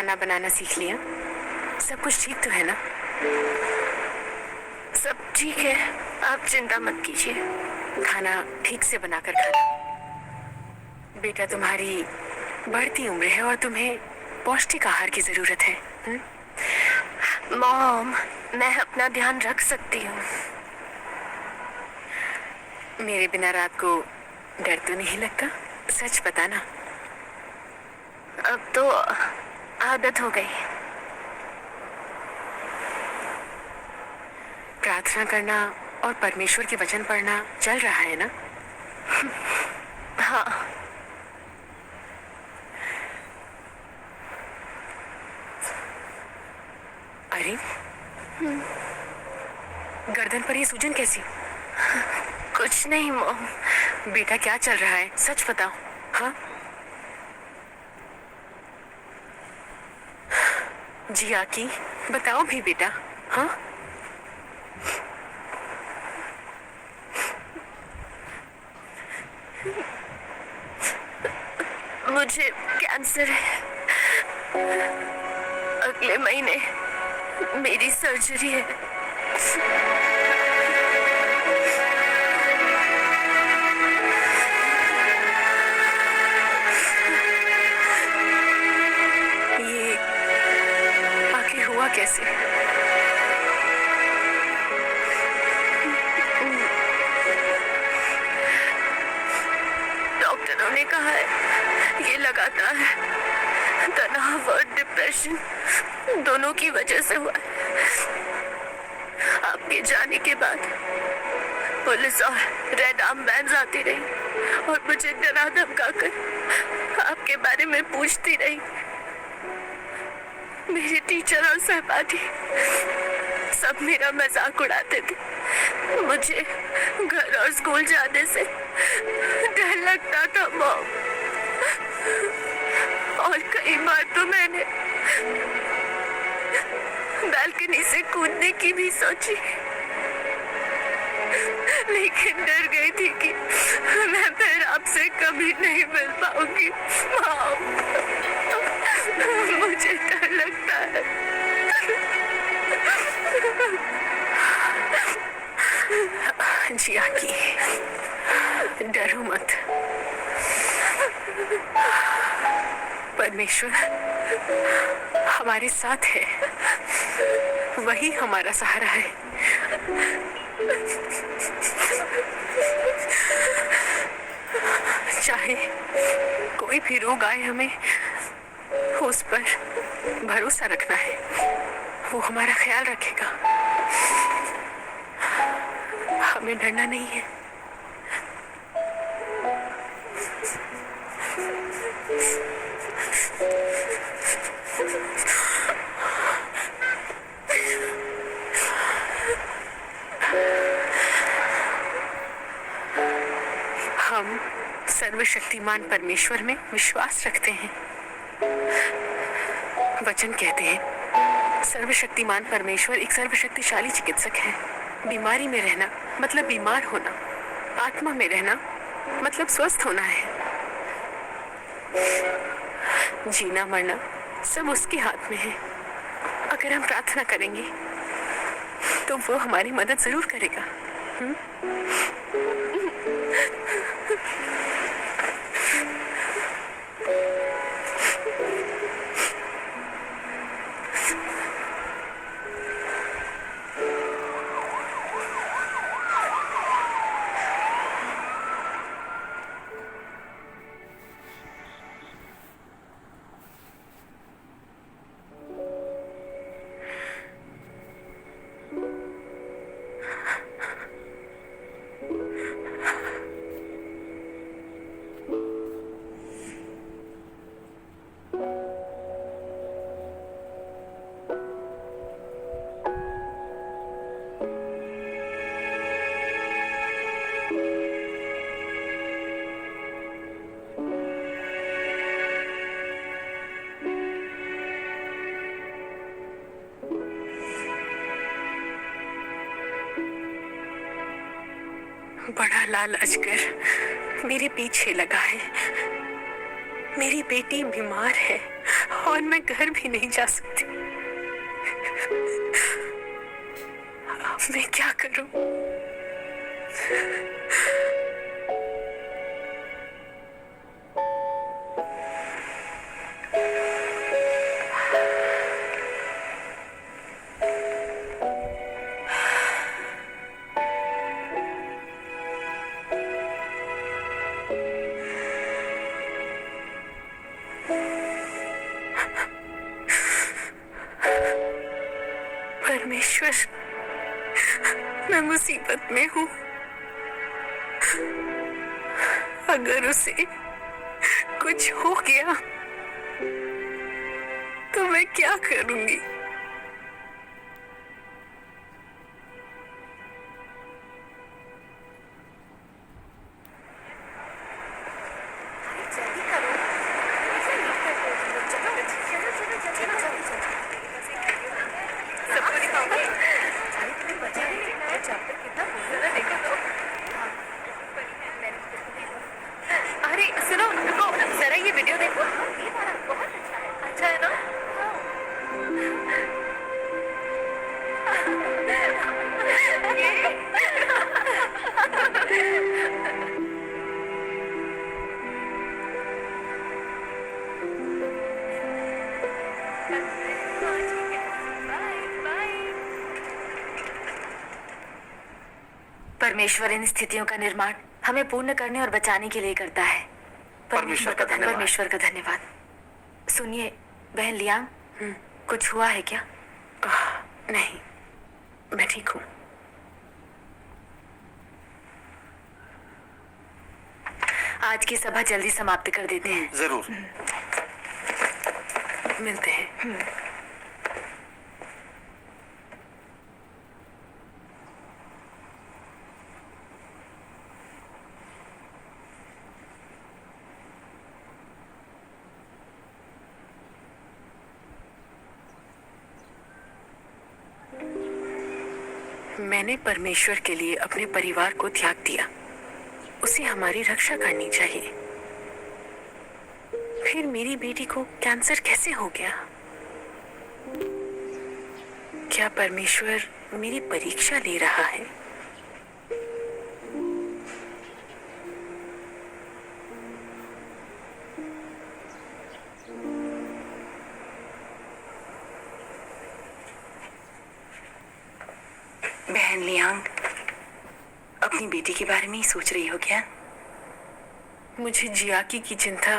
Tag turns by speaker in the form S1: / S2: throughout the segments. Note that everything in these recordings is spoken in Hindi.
S1: खाना बनाना सीख लिया? सब कुछ ठीक तो है ना?
S2: सब ठीक है, आप चिंता मत कीजिए।
S1: खाना ठीक से बनाकर खाना। बेटा, तुम्हारी बढ़ती उम्र है और तुम्हें पौष्टिक आहार की जरूरत है।
S2: मॉम, मैं अपना ध्यान रख सकती हूँ।
S1: मेरे बिना रात को डर तो नहीं लगता? सच बताना।
S2: अब तो आदत हो गई।
S1: प्रार्थना करना और परमेश्वर के वचन पढ़ना चल रहा है ना?
S2: हाँ।
S1: अरे, गर्दन पर ये सूजन कैसी?
S2: कुछ नहीं मॉम।
S1: बेटा, क्या चल रहा है? सच बताओ। हाँ जी आकी, बताओ भी बेटा। हाँ,
S2: मुझे कैंसर है। अगले महीने मेरी सर्जरी है।
S1: ये आखिर हुआ कैसे?
S2: डॉक्टरों ने कहा है ये लगातार तनाव और डिप्रेशन दोनों की वजह से हुआ है। आपके जाने के बाद पुलिस और रेड आर्म बैंड्स आती रही और मुझे डरा धमका कर आपके बारे में पूछती रही। मेरे टीचर और सहपाठी सब मेरा मजाक उड़ाते थे। मुझे घर और स्कूल जाने से डर लगता था मॉम, और कई बार तो मैंने बालकनी से कूदने की भी सोची, लेकिन डर गई थी कि मैं फिर आपसे कभी नहीं मिल पाऊंगी मॉम। मुझे डर लगता है।
S1: जी आकी, डरो मत। परमेश्वर हमारे साथ है, वही हमारा सहारा है। चाहे कोई भी रोग आए, हमें उस पर भरोसा रखना है। वो हमारा ख्याल रखेगा। हमें डरना नहीं है। हम सर्वशक्तिमान परमेश्वर में विश्वास रखते हैं। वचन कहते हैं, सर्वशक्तिमान परमेश्वर एक सर्वशक्तिशाली चिकित्सक है। बीमारी में रहना मतलब बीमार होना, आत्मा में रहना मतलब स्वस्थ होना है। जीना मरना सब उसके हाथ में है। अगर हम प्रार्थना करेंगे तो वो हमारी मदद जरूर करेगा। बड़ा लाल अजगर मेरे पीछे लगा है। मेरी बेटी बीमार है और मैं घर भी नहीं जा सकती। अब मैं क्या करूं? परमेश्वर, मैं मुसीबत में हूँ। अगर उसे कुछ हो गया तो मैं क्या करूंगी?
S2: अरे सुनो, रुको जरा, ये वीडियो देखो। ये वाला बहुत अच्छा है ना? परमेश्वर इन स्थितियों का निर्माण हमें पूर्ण करने और बचाने के लिए करता है।
S3: परमेश्वर का धन्यवाद।
S2: परमेश्वर का धन्यवाद। सुनिए बहन लियांग, कुछ हुआ है क्या?
S1: नहीं, मैं ठीक हूँ।
S2: आज की सभा जल्दी समाप्त कर देते हैं।
S3: जरूर।
S1: मिलते हैं। मैंने परमेश्वर के लिए अपने परिवार को त्याग दिया। उसे हमारी रक्षा करनी चाहिए। फिर मेरी बेटी को कैंसर कैसे हो गया? क्या परमेश्वर मेरी परीक्षा ले रहा है?
S4: बहन लियांग, अपनी बेटी के बारे में ही सोच रही हो क्या?
S1: मुझे जियाकी की चिंता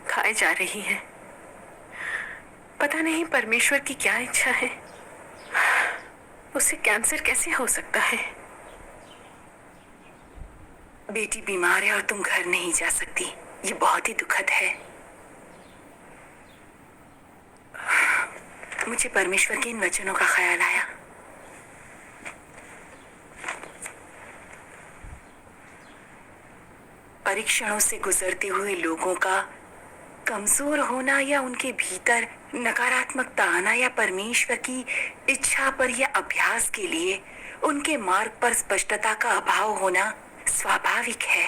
S1: खाए जा रही है। पता नहीं परमेश्वर की क्या इच्छा है। उसे कैंसर कैसे हो सकता है?
S4: बेटी बीमार है और तुम घर नहीं जा सकती, ये बहुत ही दुखद है। मुझे परमेश्वर के इन वचनों का ख्याल आया। परीक्षणों से गुजरते हुए लोगों का कमजोर होना या उनके भीतर नकारात्मकता आना या परमेश्वर की इच्छा पर या अभ्यास के लिए उनके मार्ग पर स्पष्टता का अभाव होना स्वाभाविक है।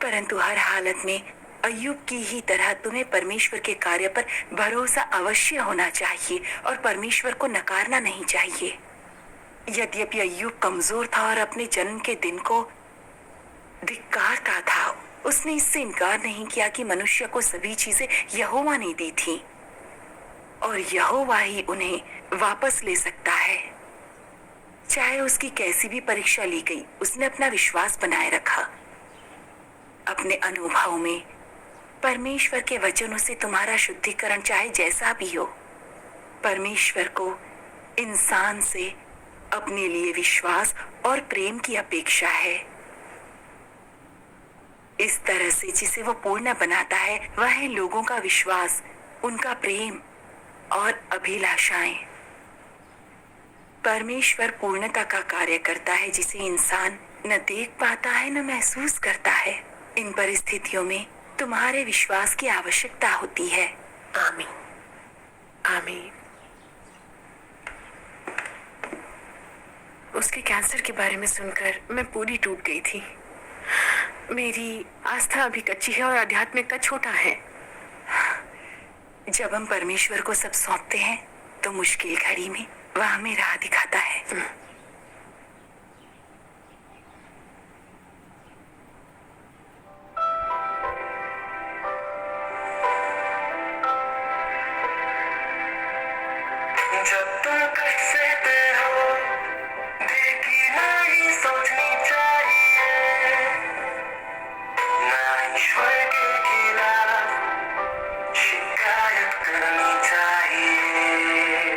S4: परंतु हर हालत में अय्यूब की ही तरह तुम्हें परमेश्वर के कार्य पर भरोसा अवश्य होना चाहिए और परमेश्वर को नकारना नहीं चाहिए। यद्यपि अय्यूब कमजोर था और अपने जन्म के दिन को धिक्कारता था, उसने इससे इनकार नहीं किया कि मनुष्य को सभी चीजें यहोवा ने दी थी और यहोवा ही उन्हें वापस ले सकता है। चाहे उसकी कैसी भी परीक्षा ली गई, उसने अपना विश्वास बनाए रखा। अपने अनुभव में परमेश्वर के वचनों से तुम्हारा शुद्धिकरण चाहे जैसा भी हो, परमेश्वर को इंसान से अपने लिए विश्वास और प्रेम की अपेक्षा है। इस तरह से जिसे वो पूर्ण बनाता है वह है लोगों का विश्वास, उनका प्रेम और अभिलाषाएं। परमेश्वर पूर्णता का कार्य करता है जिसे इंसान न देख पाता है न महसूस करता है। इन परिस्थितियों में तुम्हारे विश्वास की आवश्यकता होती है।
S1: आमीन, आमीन। उसके कैंसर के बारे में सुनकर मैं पूरी टूट गई थी। मेरी आस्था अभी कच्ची है और आध्यात्मिकता छोटा है।
S4: जब हम परमेश्वर को सब सौंपते हैं तो मुश्किल घड़ी में वह हमें राह दिखाता है।
S3: जब तुम कष्ट सहते हो, देखी नहीं सोचनी चाहिए, ना ईश्वर के खिलाफ शिकायत करनी चाहिए।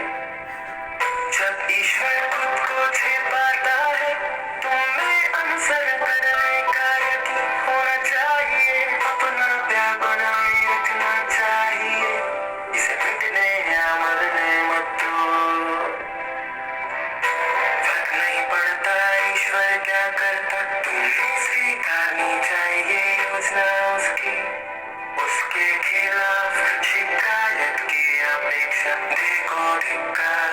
S3: जब ईश्वर खुद को छिपाता है, तुम्हें अनुसरण करने का यकीन होना चाहिए। अपना प्यार बनाए रखना चाहिए, इसे मिटने या मरने मत दो। फर्क नहीं पड़ता ईश्वर क्या करता, तुम्हें स्वीकारनी चाहिए योजना उसकी। उसके खिलाफ शिकायत की अपेक्षा देखो धिक्कार।